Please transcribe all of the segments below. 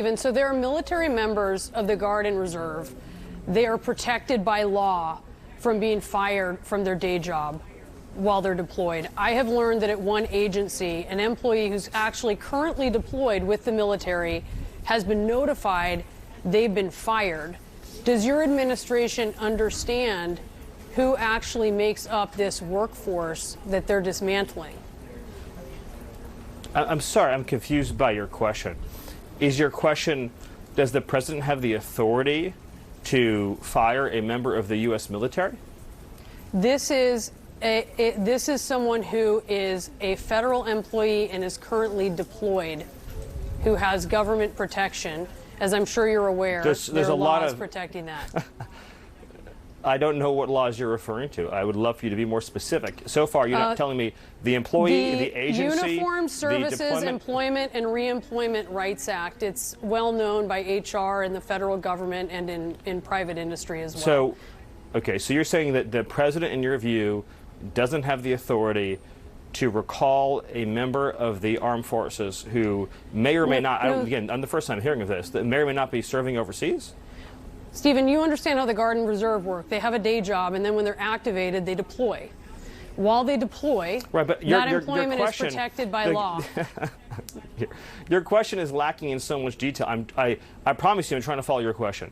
And so there are military members of the Guard and Reserve. They are protected by law from being fired from their day job while they're deployed. I have learned that at one agency, an employee who's actually currently deployed with the military has been notified they've been fired. Does your administration understand who actually makes up this workforce that they're dismantling? I'm sorry, I'm confused by your question. Is your question, does the president have the authority to fire a member of the U.S. military? This is someone who is a federal employee and is currently deployed, who has government protection. As I'm sure you're aware, there's there are a lot laws of protecting that. I don't know what laws you're referring to. I would love for you to be more specific. So far, you're not telling me the employee, the agency, Uniformed Services the deployment. Employment and Reemployment Rights Act. It's well known by HR and the federal government and in private industry as well. So, okay, so you're saying that the president, in your view, doesn't have the authority to recall a member of the armed forces who may or may not, again, I'm the first time hearing of this, that may or may not be serving overseas? Stephen, you understand how the Guard and Reserve work. They have a day job, and then when they're activated, they deploy. While they deploy, right, but that employment is protected by law. Your question is lacking in so much detail. I promise you, I'm trying to follow your question.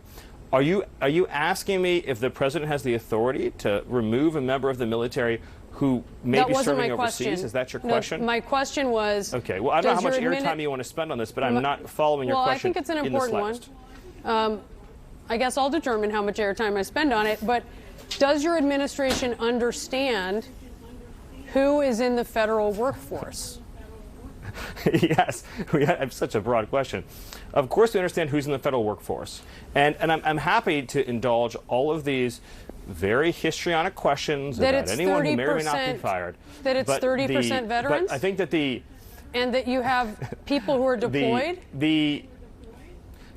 Are you asking me if the president has the authority to remove a member of the military who may be serving overseas? Is that your question? No, my question was... Okay, well, I don't know how much airtime you want to spend on this, but I'm not following your question. Well, I think it's an important one. I guess I'll determine how much airtime I spend on it, but does your administration understand who is in the federal workforce? Yes, we have such a broad question. Of course we understand who's in the federal workforce. And I'm happy to indulge all of these very histrionic questions about anyone who may or may not be fired. That it's 30% veterans? But I think that and that you have people who are deployed? The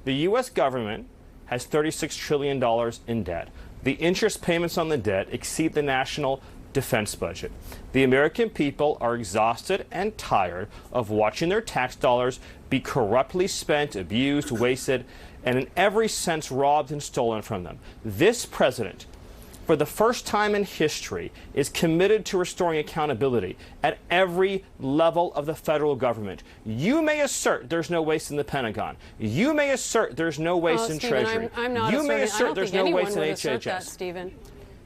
U.S. government has $36 trillion in debt. The interest payments on the debt exceed the national defense budget. The American people are exhausted and tired of watching their tax dollars be corruptly spent, abused, wasted, and in every sense robbed and stolen from them. This president, for the first time in history, is committed to restoring accountability at every level of the federal government. You may assert there's no waste in the Pentagon. You may assert there's no waste in Treasury. You may assert there's no waste in HHS.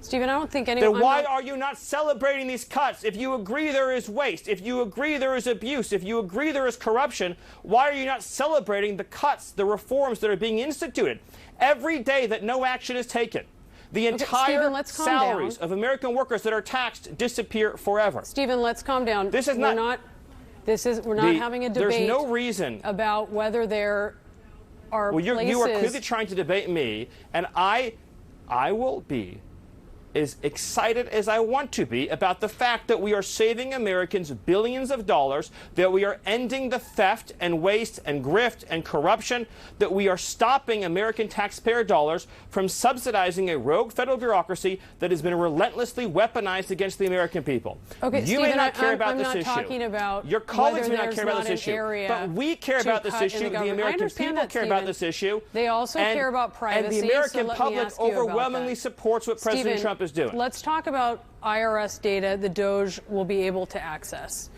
Stephen, I don't think anyone... Then why are you not celebrating these cuts? If you agree there is waste, if you agree there is abuse, if you agree there is corruption, why are you not celebrating the cuts, the reforms that are being instituted? Every day that no action is taken, the entire salaries of American workers that are taxed disappear forever. Stephen, let's calm down. This is we're not having a debate. There's no reason about whether there are places. You are clearly trying to debate me, and I will be as excited as I want to be about the fact that we are saving Americans billions of dollars, that we are ending the theft and waste and grift and corruption, that we are stopping American taxpayer dollars from subsidizing a rogue federal bureaucracy that has been relentlessly weaponized against the American people. Okay, you Stephen, may not care about this issue. I'm not talking about your colleagues may not care about this issue, but we care about this issue. The American people care about this issue. They also care about privacy. And the American public overwhelmingly supports what President Trump is doing. Let's talk about IRS data the DOJ will be able to access.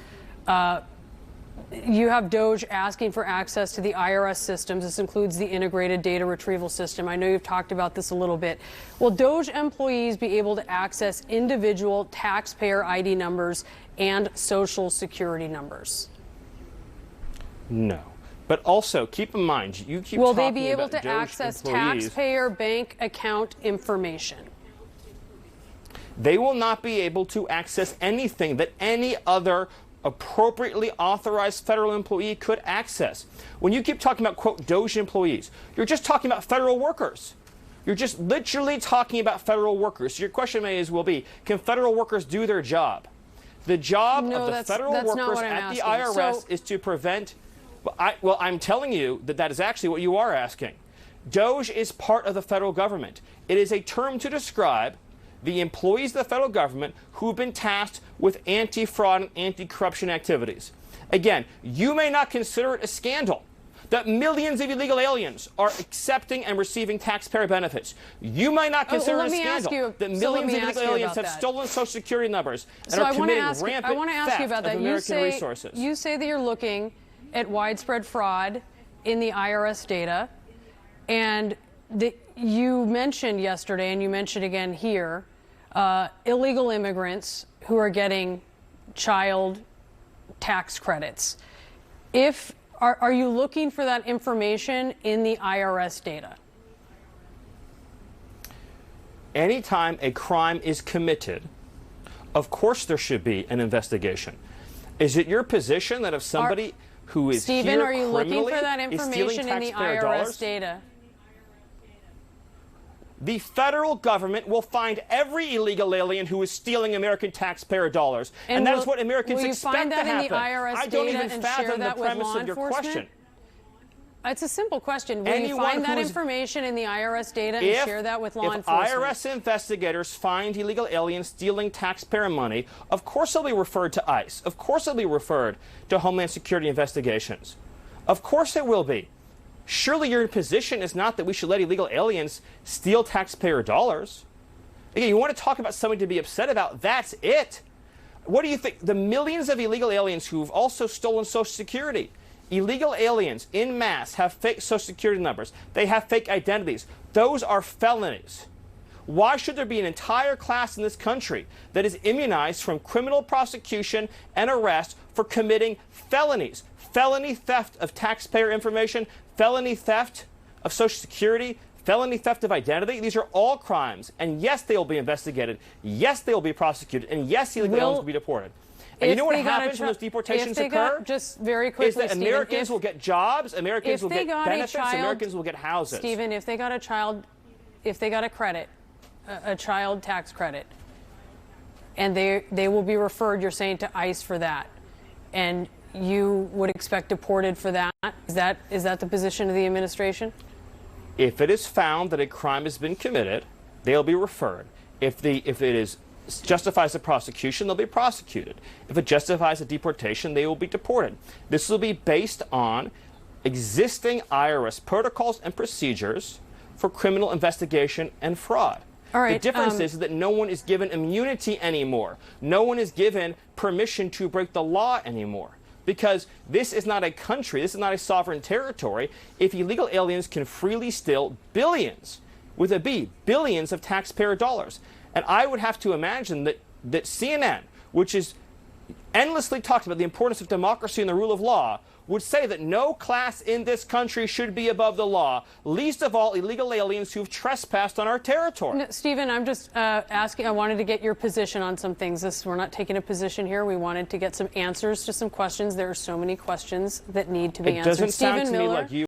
You have DOJ asking for access to the IRS systems. This includes the integrated data retrieval system. I know you've talked about this a little bit. Will DOJ employees be able to access individual taxpayer ID numbers and social security numbers? No. But also, keep in mind, you keep Will talking they be able about to DOJ access employees. taxpayer bank account information? They will not be able to access anything that any other appropriately authorized federal employee could access. When you keep talking about, quote, DOJ employees, you're just talking about federal workers. You're just literally talking about federal workers. So your question may as well be, can federal workers do their job? The job of the federal workers at the IRS is to prevent... Well, I'm telling you that is actually what you are asking. DOJ is part of the federal government. It is a term to describe the employees of the federal government who've been tasked with anti-fraud and anti-corruption activities. Again, you may not consider it a scandal that millions of illegal aliens are accepting and receiving taxpayer benefits. You might not consider it a scandal that millions of illegal aliens have stolen Social Security numbers and are committing rampant theft of American resources. You say that you're looking at widespread fraud in the IRS data, and you mentioned yesterday, and you mentioned again here, illegal immigrants who are getting child tax credits. Are you looking for that information in the IRS data? Anytime a crime is committed, of course there should be an investigation. Is it your position that if somebody who is Stephen, here are you looking for that criminally is stealing information in the taxpayer IRS dollars? data? The federal government will find every illegal alien who is stealing American taxpayer dollars. And that is what Americans expect to happen. In the IRS I don't data even and fathom share the that with premise law of your enforcement? question. It's a simple question. Will you find that information in the IRS data and share that with law enforcement? If IRS investigators find illegal aliens stealing taxpayer money, of course they'll be referred to ICE. Of course they'll be referred to Homeland Security investigations. Of course it will be. Surely your position is not that we should let illegal aliens steal taxpayer dollars. Again, you want to talk about something to be upset about, that's it. What do you think? The millions of illegal aliens who've also stolen Social Security. Illegal aliens in mass have fake Social Security numbers. They have fake identities. Those are felonies. Why should there be an entire class in this country that is immunized from criminal prosecution and arrest for committing felonies? Felony theft of taxpayer information, felony theft of Social Security, felony theft of identity. These are all crimes. And yes, they will be investigated. Yes, they will be prosecuted. And yes, illegal aliens will be deported. And you know what happens when those deportations occur? Just very quickly, is that Americans will get jobs, Americans will get benefits, Americans will get houses. Stephen, if they got a credit, a child tax credit, and they will be referred, you're saying, to ICE for that, and you would expect deported for that? Is that the position of the administration? If it is found that a crime has been committed, they'll be referred. If it justifies a prosecution, they'll be prosecuted. If it justifies a deportation, they will be deported. This will be based on existing IRS protocols and procedures for criminal investigation and fraud. All right, the difference is that no one is given immunity anymore. No one is given permission to break the law anymore. Because this is not a country, this is not a sovereign territory. If illegal aliens can freely steal billions, with a B, billions of taxpayer dollars. And I would have to imagine that CNN, which is endlessly talked about the importance of democracy and the rule of law, would say that no class in this country should be above the law, least of all illegal aliens who've trespassed on our territory. No, Stephen, I'm just asking, I wanted to get your position on some things. We're not taking a position here. We wanted to get some answers to some questions. There are so many questions that need to be answered. It doesn't sound to me Miller? like you